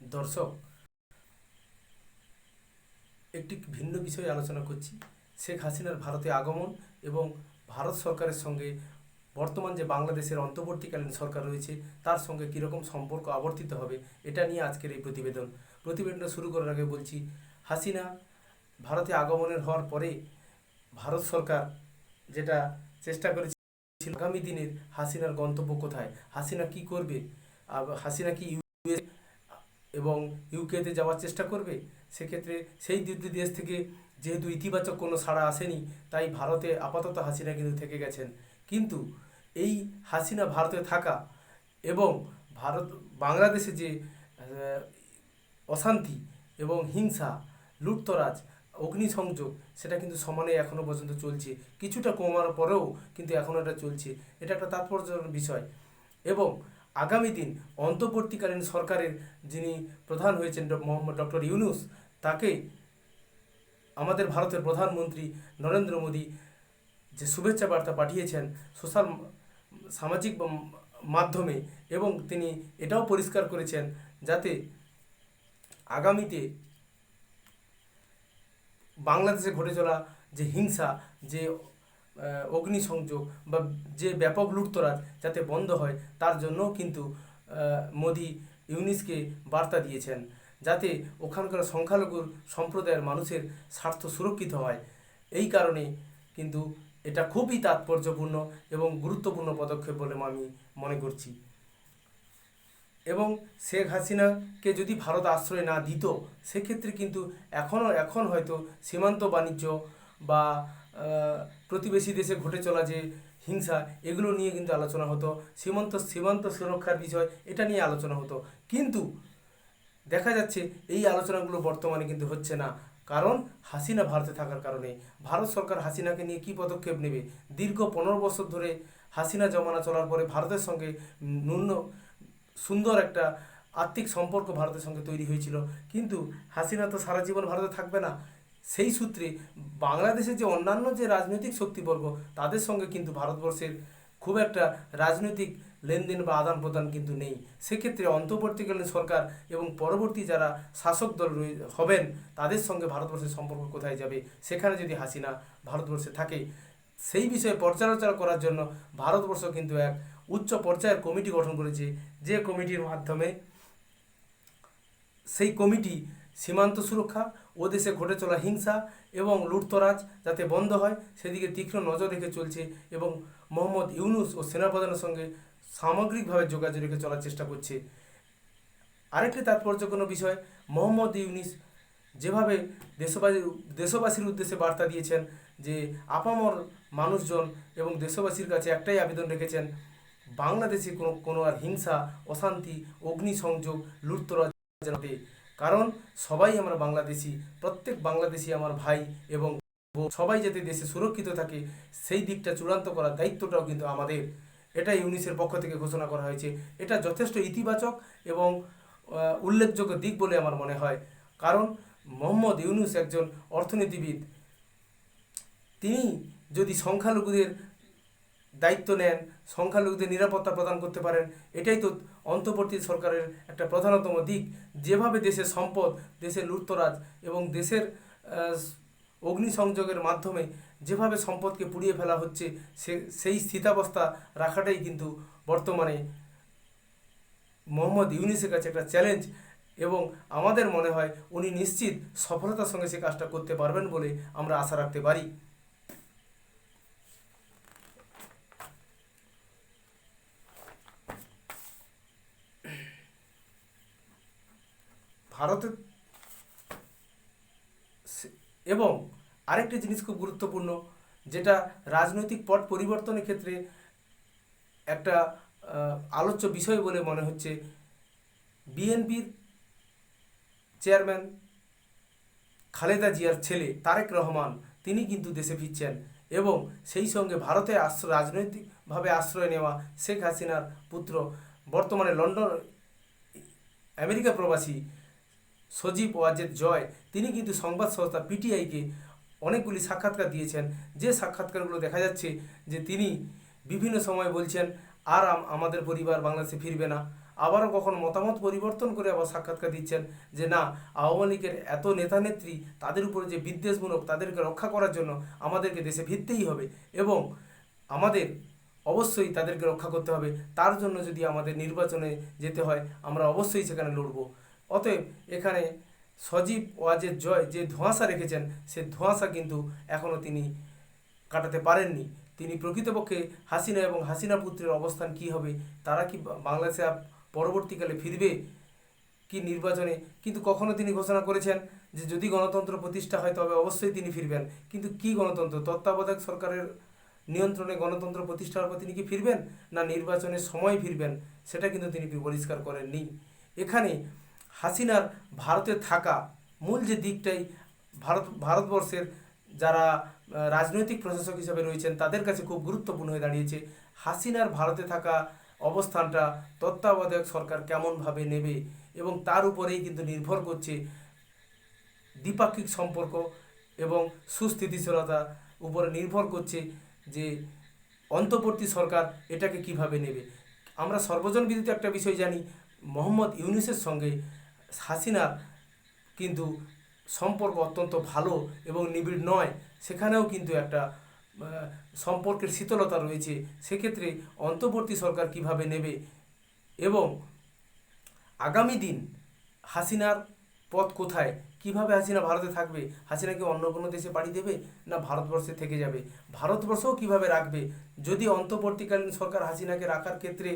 দর্শক, একটি ভিন্ন বিষয়ে আলোচনা করছি। শেখ হাসিনার ভারতে আগমন এবং ভারত সরকারের সঙ্গে বর্তমান যে বাংলাদেশের অন্তর্বর্তীকালীন সরকার রয়েছে তার সঙ্গে কীরকম সম্পর্ক আবর্তিত হবে, এটা নিয়ে আজকের এই প্রতিবেদনটা শুরু করার আগে বলছি, হাসিনা ভারতে আগমনের হওয়ার পরে ভারত সরকার যেটা চেষ্টা করেছিল, আগামী দিনের হাসিনার গন্তব্য কোথায়, হাসিনা কি করবে, হাসিনা কি ইউএস এবং ইউকেতে যাওয়ার চেষ্টা করবে। সেক্ষেত্রে সেই দুটি দেশ থেকে যেহেতু ইতিবাচক কোনো সাড়া আসেনি, তাই ভারতে আপাতত হাসিনা কিন্তু থেকে গেছেন। কিন্তু এই হাসিনা ভারতে থাকা এবং ভারত বাংলাদেশে যে অশান্তি এবং হিংসা, লুটতরাজ, অগ্নিসংযোগ, সেটা কিন্তু সমানে এখনও পর্যন্ত চলছে। কিছুটা কমার পরেও কিন্তু এখনও এটা চলছে। এটা একটা তাৎপর্যপূর্ণ বিষয়। এবং আগামী দিন অন্তর্বর্তীকালীন সরকারের যিনি প্রধান হয়েছেন ডক্টর ইউনূস, তাকে আমাদের ভারতের প্রধানমন্ত্রী নরেন্দ্র মোদী যে শুভেচ্ছা বার্তা পাঠিয়েছেন সামাজিক মাধ্যমে, এবং তিনি এটাও পরিষ্কার করেছেন যাতে আগামীতে বাংলাদেশে ঘটে চলা যে হিংসা, যে অগ্নিসংযোগ বা যে ব্যাপক লুটতরাজ যাতে বন্ধ হয়, তার জন্য কিন্তু মোদি ইউনিসকে বার্তা দিয়েছেন যাতে ওখানকার সংখ্যালঘু সম্প্রদায়ের মানুষের স্বার্থ সুরক্ষিত হয়। এই কারণে কিন্তু এটা খুবই তাৎপর্যপূর্ণ এবং গুরুত্বপূর্ণ পদক্ষেপ বলে আমি মনে করছি। এবং শেখ হাসিনাকে যদি ভারত আশ্রয় না দিত, সেক্ষেত্রে কিন্তু এখন হয়তো সীমান্ত বাণিজ্য বা প্রতিবেশী দেশে ঘটে চলা যে হিংসা, এগুলো নিয়ে কিন্তু আলোচনা হতো, সীমান্ত সুরক্ষার বিষয় এটা নিয়ে আলোচনা হতো। কিন্তু দেখা যাচ্ছে এই আলোচনাগুলো বর্তমানে কিন্তু হচ্ছে না, কারণ হাসিনা ভারতে থাকার কারণে। ভারত সরকার হাসিনাকে নিয়ে কী পদক্ষেপ নেবে? দীর্ঘ 15 বছর ধরে হাসিনা জমানা চলার পরে ভারতের সঙ্গে সুন্দর একটা আর্থিক সম্পর্ক ভারতের সঙ্গে তৈরি হয়েছিল, কিন্তু হাসিনা তো সারা জীবন ভারতে থাকবে না। সেই সূত্রে বাংলাদেশের যে অন্যান্য যে রাজনৈতিক শক্তিবর্গ, তাদের সঙ্গে কিন্তু ভারতবর্ষের খুব একটা রাজনৈতিক লেনদেন বা আদান প্রদান কিন্তু নেই। সেক্ষেত্রে অন্তর্বর্তীকালীন সরকার এবং পরবর্তী যারা শাসক দল হবেন, তাদের সঙ্গে ভারতবর্ষের সম্পর্ক কোথায় যাবে, সেখানে যদি হাসিনা ভারতবর্ষে থাকে, সেই বিষয়ে পর্যালোচনা করার জন্য ভারতবর্ষ কিন্তু এক উচ্চ পর্যায়ের কমিটি গঠন করেছে, যে কমিটির মাধ্যমে সেই কমিটি সীমান্ত সুরক্ষা, ও দেশে ঘটে চলা হিংসা এবং লুটতরাজ যাতে বন্ধ হয় সেদিকে তীক্ষ্ণ নজর রেখে চলছে, এবং মোহাম্মদ ইউনূস ও সেনাপ্রধানের সঙ্গে সামগ্রিকভাবে যোগাযোগ রেখে চলার চেষ্টা করছে। আরেকটি তাৎপর্যপূর্ণ বিষয়, মোহাম্মদ ইউনূস যেভাবে দেশবাসীর উদ্দেশ্যে বার্তা দিয়েছেন, যে আপামর মানুষজন এবং দেশবাসীর কাছে একটাই আবেদন রেখেছেন, বাংলাদেশে কোনো আর হিংসা, অশান্তি, অগ্নিসংযোগ, লুটতরাজ যাতে, কারণ সবাই আমরা বাংলাদেশি, প্রত্যেক বাংলাদেশি আমার ভাই, এবং সবাই যাতে দেশে সুরক্ষিত থাকে সেই দিকটা চূড়ান্ত করার দায়িত্বটাও কিন্তু আমাদের। এটা ইউনিসের পক্ষ থেকে ঘোষণা করা হয়েছে। এটা যথেষ্ট ইতিবাচক এবং উল্লেখযোগ্য দিক বলে আমার মনে হয়, কারণ মোহাম্মদ ইউনূস একজন অর্থনীতিবিদ। তিনি যদি সংখ্যালঘুদের দায়িত্ব নেন, সংখ্যালঘুদের নিরাপত্তা প্রদান করতে পারেন, এটাই তো অন্তর্বর্তী সরকারের একটা প্রধানতম দিক। যেভাবে দেশের সম্পদ, দেশের লুটতরাজ এবং দেশের অগ্নিসংযোগের মাধ্যমে যেভাবে সম্পদকে পুড়িয়ে ফেলা হচ্ছে, সেই স্থিতাবস্থা রাখাটাই কিন্তু বর্তমানে মোহাম্মদ ইউনূসের কাছে একটা চ্যালেঞ্জ, এবং আমাদের মনে হয় উনি নিশ্চিত সফলতার সঙ্গে সে কাজটা করতে পারবেন বলে আমরা আশা রাখতে পারি। ভারতের এবং আরেকটি জিনিস খুব গুরুত্বপূর্ণ, যেটা রাজনৈতিক পট পরিবর্তনের ক্ষেত্রে একটা আলোচ্য বিষয় বলে মনে হচ্ছে, বিএনপির চেয়ারম্যান খালেদা জিয়ার ছেলে তারেক রহমান, তিনি কিন্তু দেশে ফিরছেন, এবং সেই সঙ্গে ভারতে রাজনৈতিকভাবে আশ্রয় নেওয়া শেখ হাসিনার পুত্র, বর্তমানে লন্ডন আমেরিকা প্রবাসী সজীব ওয়াজেদ জয়, তিনি কিন্তু সংবাদ সংস্থা পিটিআইকে অনেকগুলি সাক্ষাৎকার দিয়েছেন। যে সাক্ষাৎকারগুলো দেখা যাচ্ছে যে তিনি বিভিন্ন সময় বলছেন, আর আমাদের পরিবার বাংলাদেশে ফিরবে না, আবারও কখনো মতামত পরিবর্তন করে আবার সাক্ষাৎকার দিচ্ছেন যে না, আওয়ামী লীগের এত নেতা নেত্রী, তাদের উপরে যে বিদ্বেষমূলক, তাদেরকে রক্ষা করার জন্য আমাদেরকে দেশে ফিরতেই হবে এবং আমাদের অবশ্যই তাদেরকে রক্ষা করতে হবে। তার জন্য যদি আমাদের নির্বাচনে যেতে হয় আমরা অবশ্যই সেখানে লড়ব। অতএব এখানে সজীব ওয়াজেদ জয় যে ধোঁয়াশা রেখেছেন, সে ধোঁয়াশা কিন্তু এখনও তিনি কাটাতে পারেননি। তিনি প্রকৃতপক্ষে হাসিনা এবং হাসিনা পুত্রের অবস্থান কি হবে, তারা কি বাংলাদেশে পরবর্তীকালে ফিরবে কি নির্বাচনে, কিন্তু কখনো তিনি ঘোষণা করেছেন যে যদি গণতন্ত্র প্রতিষ্ঠা হয় তবে অবশ্যই তিনি ফিরবেন। কিন্তু কি গণতন্ত্র, তত্ত্বাবধায়ক সরকারের নিয়ন্ত্রণে গণতন্ত্র প্রতিষ্ঠার পর তিনি কি ফিরবেন, না নির্বাচনের সময় ফিরবেন, সেটা কিন্তু তিনি পরিষ্কার করেননি। এখানে হাসিনার ভারতে থাকা মূল যে দিকটাই ভারতবর্ষের যারা রাজনৈতিক প্রশাসক হিসেবে রয়েছেন তাদের কাছে খুব গুরুত্বপূর্ণ হয়ে দাঁড়িয়েছে। হাসিনার ভারতে থাকা অবস্থানটা তত্ত্বাবধায়ক সরকার কেমনভাবে নেবে এবং তার উপরেই কিন্তু নির্ভর করছে দ্বিপাক্ষিক সম্পর্ক এবং সুস্থিতিশীলতা উপরে নির্ভর করছে যে অন্তর্বর্তী সরকার এটাকে কিভাবে নেবে। আমরা সর্বজন বিদিত একটা বিষয় জানি, মোহাম্মদ ইউনূসের সঙ্গে হাসিনার কিন্তু সম্পর্ক অত্যন্ত ভালো এবং নিবিড় নয়, সেখানেও কিন্তু একটা সম্পর্কের শীতলতা রয়েছে। সেক্ষেত্রে অন্তর্বর্তী সরকার কিভাবে নেবে এবং আগামী দিন হাসিনার পথ কোথায়, কিভাবে হাসিনা ভারতে থাকবে, হাসিনা কি অন্য কোনো দেশে পাড়ি দেবে না ভারতবর্ষে থেকে যাবে, ভারতবর্ষও কিভাবে রাখবে। যদি অন্তর্বর্তীকালীন সরকার হাসিনাকে রাখার ক্ষেত্রে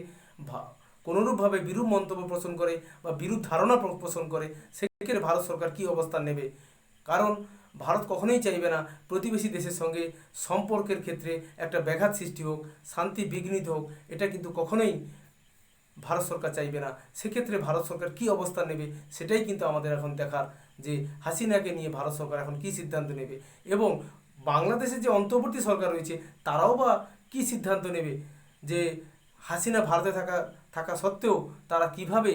কোনোরূপভাবে বিরূপ মন্তব্য পোষণ করে বা বিরূপ ধারণা পোষণ করে, সেক্ষেত্রে ভারত সরকার কী অবস্থান নেবে। কারণ ভারত কখনোই চাইবে না প্রতিবেশী দেশের সঙ্গে সম্পর্কের ক্ষেত্রে একটা ব্যাঘাত সৃষ্টি হোক, শান্তি বিঘ্নিত হোক, এটা কিন্তু কখনোই ভারত সরকার চাইবে না। সেক্ষেত্রে ভারত সরকার কী অবস্থান নেবে সেটাই কিন্তু আমাদের এখন দেখার, যে হাসিনাকে নিয়ে ভারত সরকার এখন কী সিদ্ধান্ত নেবে এবং বাংলাদেশের যে অন্তর্বর্তী সরকার রয়েছে তারাও বা কী সিদ্ধান্ত নেবে, যে হাসিনা ভারতে থাকা সত্ত্বেও তারা কিভাবে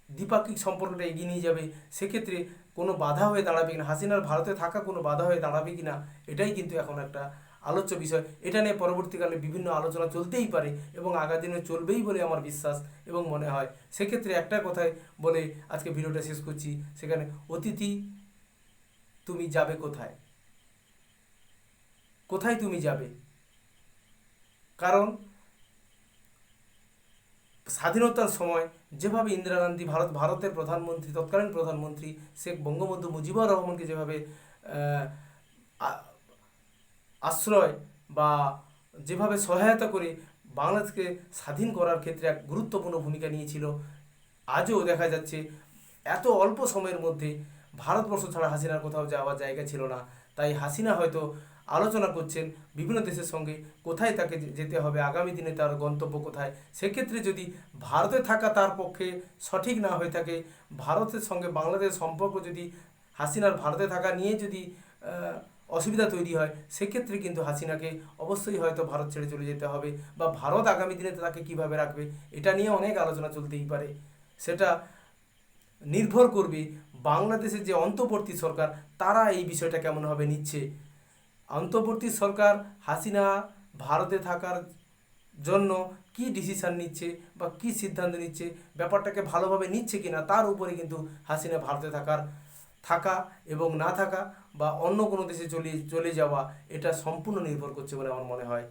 দ্বিপাক্ষিক সম্পর্কটা এগিয়ে নিয়ে যাবে। সেক্ষেত্রে কোনো বাধা হয়ে দাঁড়াবে কিনা, হাসিনার ভারতে থাকা কোনো বাধা হয়ে দাঁড়াবে কিনা, এটাই কিন্তু এখন একটা আলোচ্য বিষয়। এটা নিয়ে পরবর্তীকালে বিভিন্ন আলোচনা চলতেই পারে এবং আগামী দিনে চলবেই বলে আমার বিশ্বাস এবং মনে হয়। সেক্ষেত্রে একটা কথাই বলে আজকে ভিডিওটা শেষ করছি, সেখানে অতিথি তুমি যাবে কোথায়, কোথায় তুমি যাবে। কারণ স্বাধীনতার সময় যেভাবে ইন্দিরা গান্ধী ভারতের প্রধানমন্ত্রী, তৎকালীন প্রধানমন্ত্রী শেখ বঙ্গবন্ধু মুজিবুর রহমানকে যেভাবে আশ্রয় বা যেভাবে সহায়তা করে বাংলাদেশকে স্বাধীন করার ক্ষেত্রে এক গুরুত্বপূর্ণ ভূমিকা নিয়েছিল, আজও দেখা যাচ্ছে এত অল্প সময়ের মধ্যে ভারতবর্ষ ছাড়া হাসিনার কোথাও যাওয়ার জায়গা ছিল না। তাই হাসিনা হয়তো আলোচনা করছেন বিভিন্ন দেশের সঙ্গে কোথায় তাকে যেতে হবে, আগামী দিনে তার গন্তব্য কোথায়। সেক্ষেত্রে যদি ভারতে থাকা তার পক্ষে সঠিক না হয়ে থাকে, ভারতের সঙ্গে বাংলাদেশের সম্পর্ক যদি হাসিনার ভারতে থাকা নিয়ে যদি অসুবিধা তৈরি হয়, সেক্ষেত্রে কিন্তু হাসিনাকে অবশ্যই হয়তো ভারত ছেড়ে চলে যেতে হবে বা ভারত আগামী দিনে তাকে কিভাবে রাখবে এটা নিয়ে অনেক আলোচনা চলতেই পারে। সেটা নির্ভর করবে বাংলাদেশের যে অন্তর্বর্তী সরকার তারা এই বিষয়টা কেমনভাবে নিচ্ছে। অন্তর্বর্তী সরকার হাসিনা ভারতে থাকার জন্য কি ডিসিশান নিচ্ছে বা কি সিদ্ধান্ত নিচ্ছে, ব্যাপারটাকে ভালোভাবে নিচ্ছে কিনা, তার উপরে কিন্তু হাসিনা ভারতে থাকা এবং না থাকা বা অন্য কোনো দেশে চলে যাওয়া, এটা সম্পূর্ণ নির্ভর করছে বলে আমার মনে হয়।